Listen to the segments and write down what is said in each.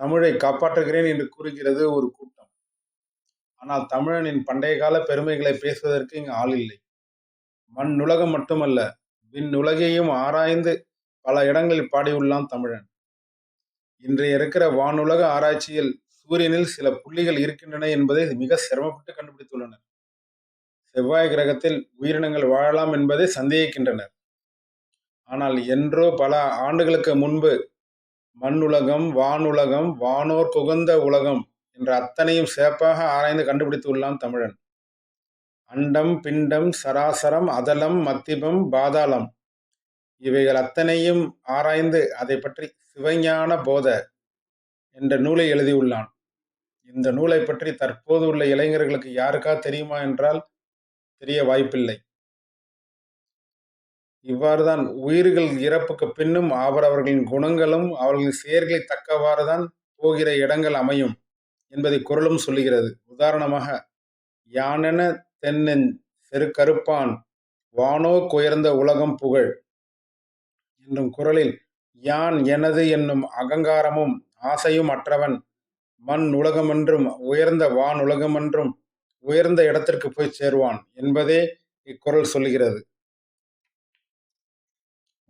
தமிழை காப்பாற்றுகிறேன் என்று கூறுகிறது ஒரு கூட்டம். ஆனால் தமிழனின் பண்டைய கால பெருமைகளை பேசுவதற்கு இங்கு ஆள் இல்லை. மண்ணுலகம் மட்டுமல்ல, விண்ணுலகையும் ஆராய்ந்து பல இடங்களில் பாடியுள்ளான் தமிழன். இன்றைய இருக்கிற வானுலக ஆராய்ச்சியில் சூரியனில் சில புள்ளிகள் இருக்கின்றன என்பதை மிக சிரமப்பட்டு கண்டுபிடித்துள்ளனர். செவ்வாய் கிரகத்தில் உயிரினங்கள் வாழலாம் என்பதை சந்தேகிக்கின்றனர். ஆனால் என்றோ பல ஆண்டுகளுக்கு முன்பு மண்ணுலகம், வானுலகம், வானோர் குகந்த உலகம் என்ற அத்தனையும் சிறப்பாக ஆராய்ந்து கண்டுபிடித்துள்ளான் தமிழன். அண்டம், பிண்டம், சராசரம், அதலம், மத்திபம், பாதாளம் இவைகள் அத்தனையும் ஆராய்ந்து அதை பற்றி சிவஞான போத என்ற நூலை எழுதியுள்ளான். இந்த நூலை பற்றி தற்போது உள்ள இளைஞர்களுக்கு யாருக்கா தெரியுமா என்றால் தெரிய வாய்ப்பில்லை. இவ்வாறுதான் உயிர்கள் இறப்புக்கு பின்னும் அவரவர்களின் குணங்களும் அவர்களின் செயல்களை தக்கவாறுதான் போகிற இடங்கள் அமையும் என்பதை குறளும் சொல்லுகிறது. உதாரணமாக, யானென தென்னெஞ் செருக்கறுப்பான் வானோ குயர்ந்த உலகம் புகழ் என்னும் குறளில் யான் எனது என்னும் அகங்காரமும் ஆசையும் அற்றவன் மண் உலகமென்றும் உயர்ந்த வான் உலகமென்றும் உயர்ந்த இடத்திற்கு போய் சேர்வான் என்பதே இக்குறள் சொல்லுகிறது.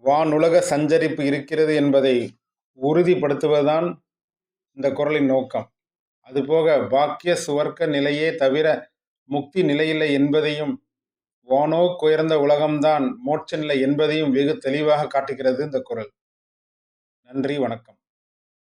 வானுலக சஞ்சரிப்பு இருக்கிறது என்பதை உறுதிப்படுத்துவதுதான் இந்த குறளின் நோக்கம். அதுபோக பாக்கிய சுவர்க்க நிலையே தவிர முக்தி நிலையில்லை என்பதையும், வானோக்குயர்ந்த உலகம்தான் மோட்ச நிலை என்பதையும் வெகு தெளிவாக காட்டுகிறது இந்த குறள். நன்றி, வணக்கம்.